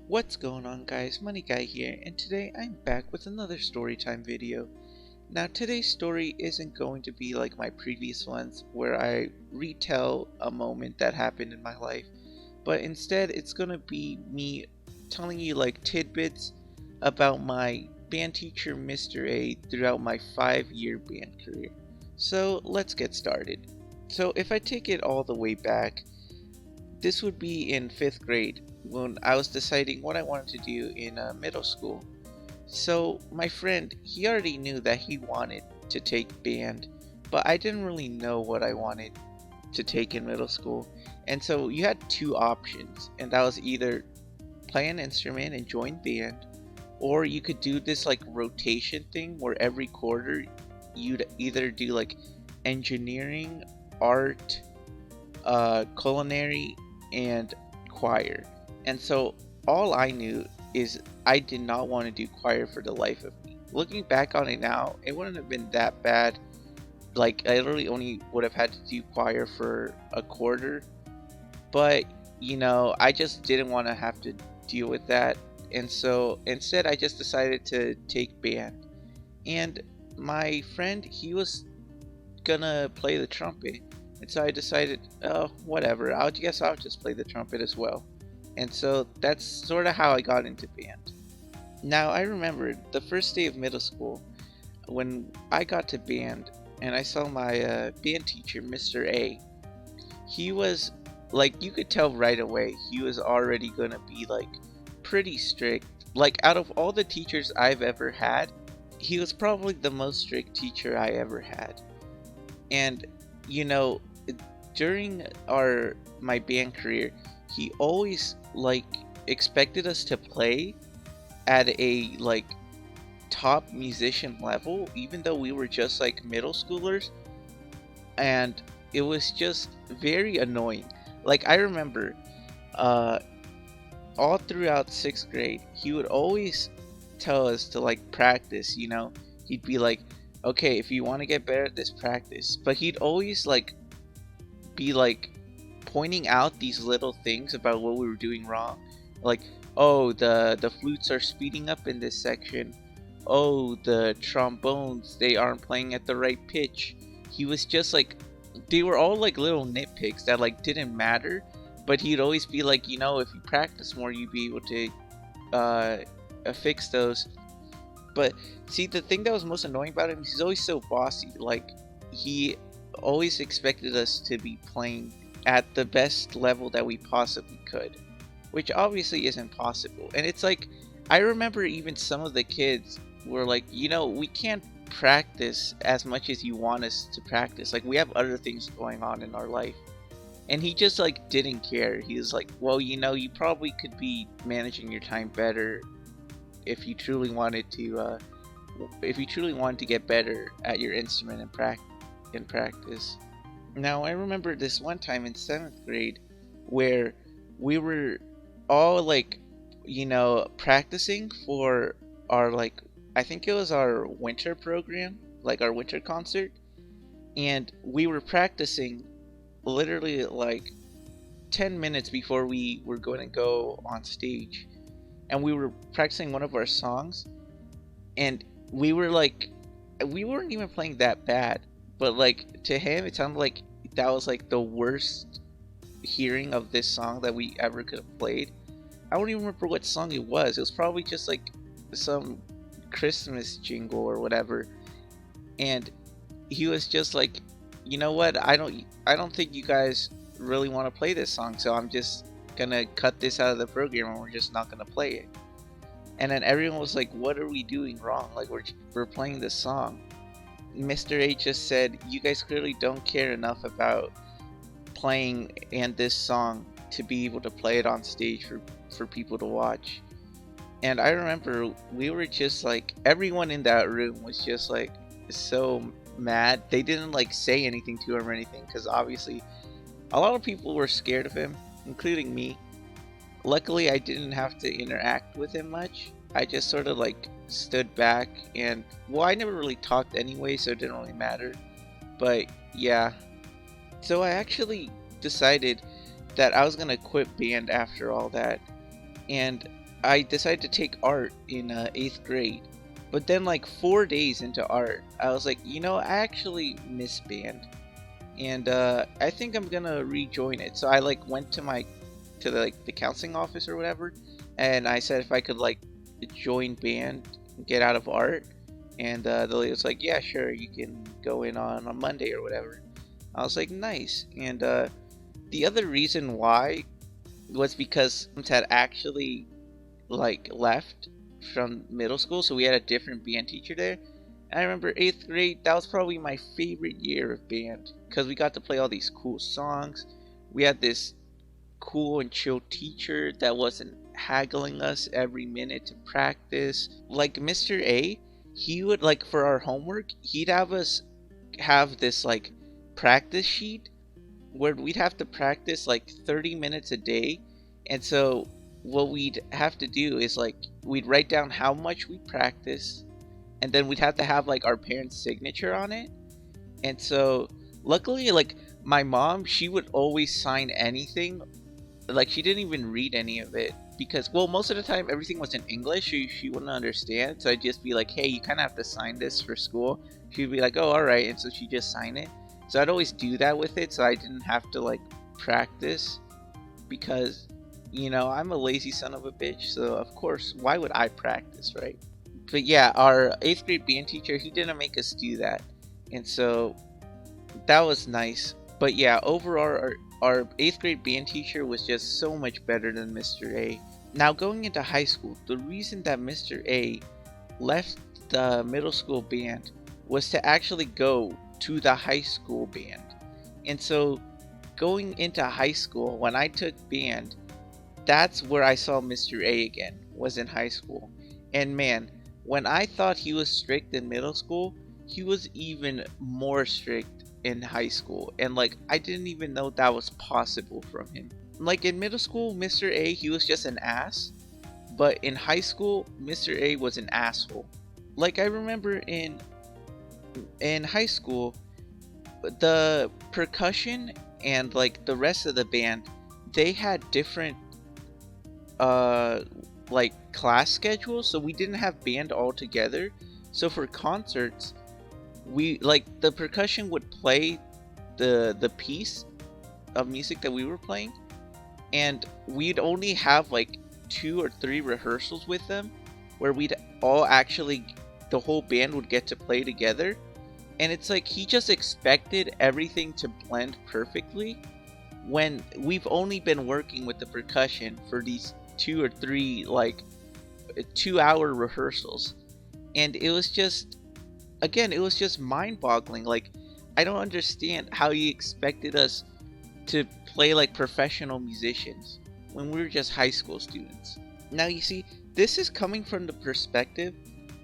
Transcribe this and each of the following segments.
What's going on, guys? MoneyGuy here, and today I'm back with another Storytime video. Now today's story isn't going to be like my previous ones where I retell a moment that happened in my life, but instead it's gonna be me telling you like tidbits about my band teacher Mr. A throughout my 5-year band career. So let's get started. So if I take it all the way back, this would be in 5th grade when I was deciding what I wanted to do in middle school. So my friend, he already knew that he wanted to take band, but I didn't really know what I wanted to take in middle school. And so you had two options, and that was either play an instrument and join band, or you could do this like rotation thing where every quarter you'd either do like engineering, art, culinary, and choir. And so all I knew is I did not want to do choir for the life of me. Looking back on it now, it wouldn't have been that bad. Like, I literally only would have had to do choir for a quarter. But, I just didn't want to have to deal with that. And so instead, I just decided to take band. And my friend, he was gonna play the trumpet. And so I decided, oh, whatever, I guess I'll just play the trumpet as well. And so that's sort of how I got into band. Now, I remember the first day of middle school when I got to band and I saw my band teacher, Mr. A. He was, like, you could tell right away, he was already gonna be, like, pretty strict. Like, out of all the teachers I've ever had, he was probably the most strict teacher I ever had. And, you know, during my band career, he always like expected us to play at a like top musician level, even though we were just like middle schoolers, and it was just very annoying. Like, I remember uh all throughout 6th grade he would always tell us to like practice. He'd be like, okay, if you want to get better at this, practice. But he'd always like be like pointing out these little things about what we were doing wrong. Like, oh, the flutes are speeding up in this section. Oh, the trombones, they aren't playing at the right pitch. He was just like, they were all like little nitpicks that like didn't matter, but he'd always be like, if you practice more, you'd be able to uh, fix those. But see, the thing that was most annoying about him, he's always so bossy. Like, he always expected us to be playing at the best level that we possibly could, which obviously isn't possible. And it's like, I remember even some of the kids were like, we can't practice as much as you want us to practice. Like, we have other things going on in our life. And he just like didn't care. He was like, well, you probably could be managing your time better if you truly wanted to get better at your instrument in practice. Now, I remember this one time in 7th grade where we were all like, practicing for our like, I think it was our winter program, like our winter concert, and we were practicing literally like 10 minutes before we were going to go on stage. And we were practicing one of our songs, and we weren't even playing that bad, but like to him it sounded like that was like the worst hearing of this song that we ever could have played. I don't even remember what song it was. It was probably just like some Christmas jingle or whatever. And he was just like, you know what, I don't think you guys really want to play this song, so I'm just gonna cut this out of the program and we're just not gonna play it. And then everyone was like, what are we doing wrong? Like, we're playing this song. Mr. A just said, you guys clearly don't care enough about playing and this song to be able to play it on stage for people to watch. And I remember we were just like, everyone in that room was just like so mad. They didn't like say anything to him or anything, because obviously a lot of people were scared of him, including me. Luckily, I didn't have to interact with him much. I just sort of like stood back, and well, I never really talked anyway, so it didn't really matter. But yeah, so I actually decided that I was gonna quit band after all that. and I decided to take art in 8th grade. But then, like 4 days into art, I was like, I actually miss band, and I think I'm gonna rejoin it. So I like went to the like the counseling office or whatever, and I said if I could like join band, get out of art, and the lady was like, yeah, sure, you can go in on Monday or whatever. I was like, nice. And the other reason why was because had actually like left from middle school, so we had a different band teacher there. And I remember 8th grade, that was probably my favorite year of band because we got to play all these cool songs. We had this cool and chill teacher that wasn't haggling us every minute to practice. Like Mr. A, he would like for our homework, he'd have us have this like practice sheet where we'd have to practice like 30 minutes a day. And so what we'd have to do is like we'd write down how much we practice, and then we'd have to have like our parents' signature on it. And so luckily, like my mom, she would always sign anything. Like she didn't even read any of it because, well, most of the time everything was in English, so she wouldn't understand. So I'd just be like, hey, you kind of have to sign this for school. She'd be like, oh, all right. And so she'd just sign it. So I'd always do that with it, so I didn't have to like practice because, I'm a lazy son of a bitch. So of course, why would I practice, right? But yeah, our 8th grade band teacher, he didn't make us do that, and so that was nice. But yeah, overall, our 8th grade band teacher was just so much better than Mr. A. Now, going into high school, the reason that Mr. A left the middle school band was to actually go to the high school band. And so, going into high school, when I took band, that's where I saw Mr. A again, was in high school. And man, when I thought he was strict in middle school, he was even more strict in high school. And like, I didn't even know that was possible from him. Like in middle school, Mr. A, he was just an ass. But in high school, Mr. A was an asshole. Like I remember in high school, the percussion and like the rest of the band, they had different like class schedules, so we didn't have band all together. So for concerts, we like the percussion would play the piece of music that we were playing, and we'd only have like 2 or 3 rehearsals with them where we'd all actually, the whole band would get to play together. And it's like he just expected everything to blend perfectly when we've only been working with the percussion for these 2 or 3 like 2-hour rehearsals. And it was just, again, it was just mind-boggling. Like, I don't understand how he expected us to play like professional musicians when we were just high school students. Now you see, this is coming from the perspective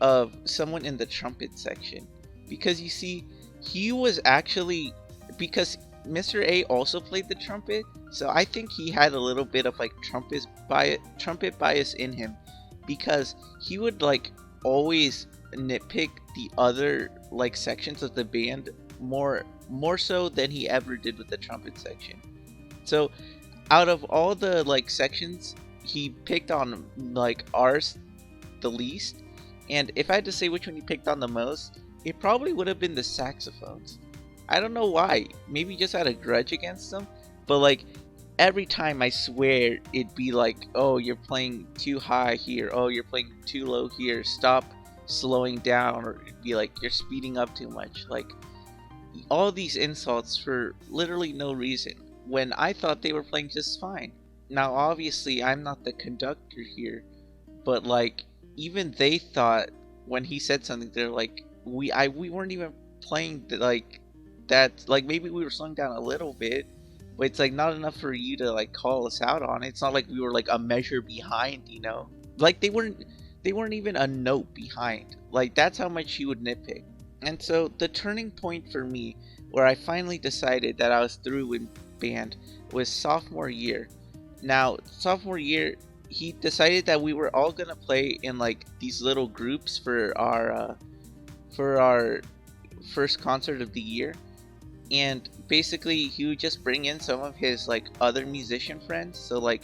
of someone in the trumpet section, because you see, he was actually, because Mr. A also played the trumpet, so I think he had a little bit of like trumpet bias in him, because he would like always nitpick the other like sections of the band more so than he ever did with the trumpet section. So out of all the like sections, he picked on like ours the least. And if I had to say which one he picked on the most, it probably would have been the saxophones. I don't know why. Maybe just had a grudge against them. But like every time, I swear it'd be like, oh, you're playing too high here. Oh, you're playing too low here. Stop slowing down. Or it'd be like, you're speeding up too much. Like all these insults for literally no reason, when I thought they were playing just fine. Now obviously I'm not the conductor here, but like even they thought when he said something, they're like, we weren't even playing like that. Like maybe we were slowing down a little bit, but it's like not enough for you to like call us out on it. It's not like we were like a measure behind, like they weren't even a note behind. Like that's how much he would nitpick. And so the turning point for me, where I finally decided that I was through with band, was sophomore year. Now sophomore year, he decided that we were all gonna play in like these little groups for our first concert of the year. And basically he would just bring in some of his like other musician friends. So like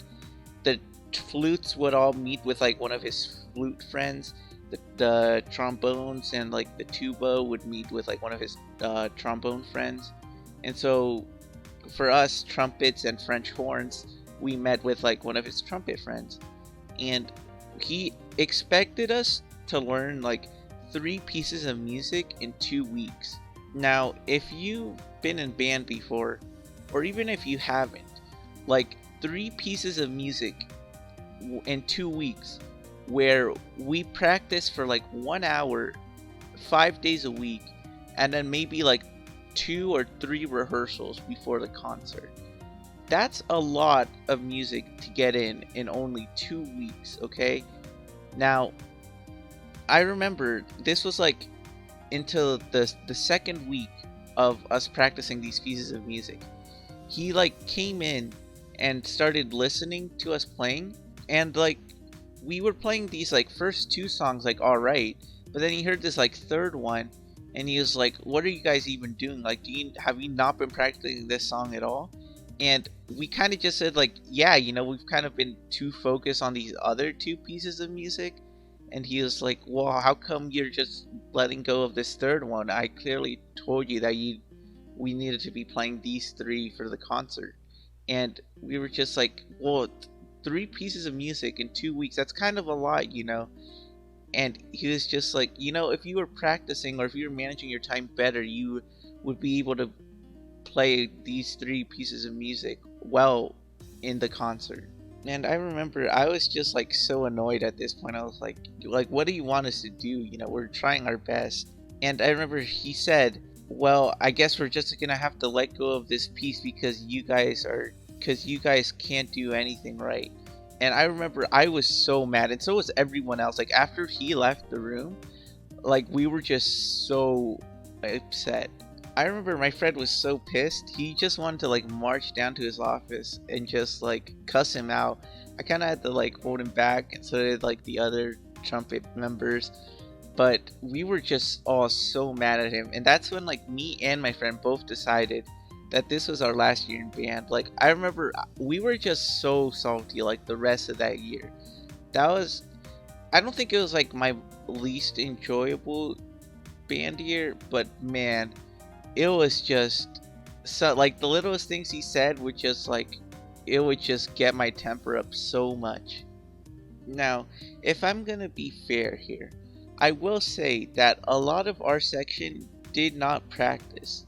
the flutes would all meet with like one of his flute friends. The trombones and like the tuba would meet with like one of his trombone friends. And so for us trumpets and French horns, we met with like one of his trumpet friends. And he expected us to learn like 3 pieces of music in 2 weeks. Now, if you've been in band before, or even if you haven't, like 3 pieces of music in 2 weeks, where we practice for like 1 hour, 5 days a week, and then maybe like 2 or 3 rehearsals before the concert. That's a lot of music to get in only 2 weeks, okay? Now, I remember this was like into the second week of us practicing these pieces of music. He like came in and started listening to us playing, and like we were playing these like first 2 songs like all right, but then he heard this like third one, and he was like, "What are you guys even doing? Like, have you not been practicing this song at all?" And we kind of just said like, "Yeah, we've kind of been too focused on these other 2 pieces of music." And he was like, "Well, how come you're just letting go of this third one? I clearly told you that we needed to be playing these 3 for the concert." And we were just like, "Well, 3 pieces of music in 2 weeks, that's kind of a lot, And he was just like, if you were practicing or if you were managing your time better, you would be able to play these 3 pieces of music well in the concert." And I remember I was just like so annoyed at this point. I was like, what do you want us to do? We're trying our best. And I remember he said, "Well, I guess we're just gonna have to let go of this piece because you guys can't do anything right." And I remember I was so mad, and so was everyone else. Like after he left the room, like we were just so upset. I remember my friend was so pissed. He just wanted to like march down to his office and just like cuss him out. I kind of had to like hold him back, and so did like the other trumpet members. But we were just all so mad at him, and that's when like me and my friend both decided that this was our last year in band. Like I remember we were just so salty like the rest of that year. I don't think it was like my least enjoyable band year, but man, it was just so like the littlest things he said would just like it would just get my temper up so much. Now, if I'm gonna be fair here, I will say that a lot of our section did not practice.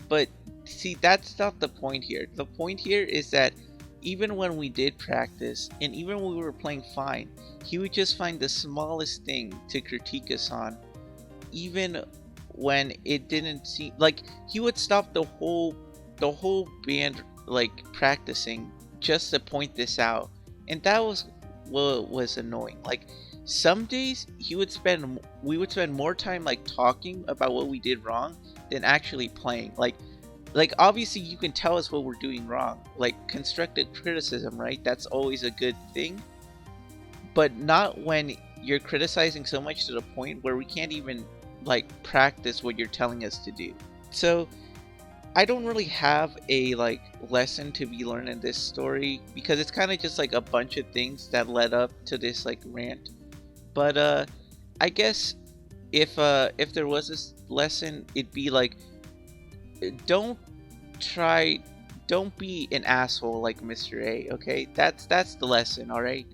But see, that's not the point here. The point here is that even when we did practice, and even when we were playing fine, he would just find the smallest thing to critique us on. Even when it didn't seem like he would stop the whole band like practicing just to point this out. And that was what was annoying. Like some days we would spend more time like talking about what we did wrong than actually playing. Like obviously you can tell us what we're doing wrong, like constructive criticism, right? That's always a good thing, but not when you're criticizing so much to the point where we can't even like practice what you're telling us to do. So I don't really have a like lesson to be learned in this story because it's kind of just like a bunch of things that led up to this like rant. But I guess if there was this lesson, it'd be like don't be an asshole like Mr. A, okay? That's the lesson, all right?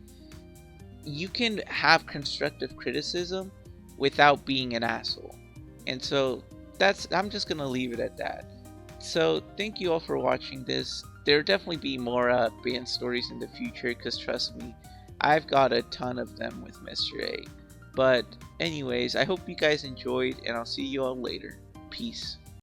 You can have constructive criticism without being an asshole. And so I'm just going to leave it at that. So thank you all for watching this. There'll definitely be more band stories in the future because trust me, I've got a ton of them with Mr. A. But anyways, I hope you guys enjoyed and I'll see you all later. Peace.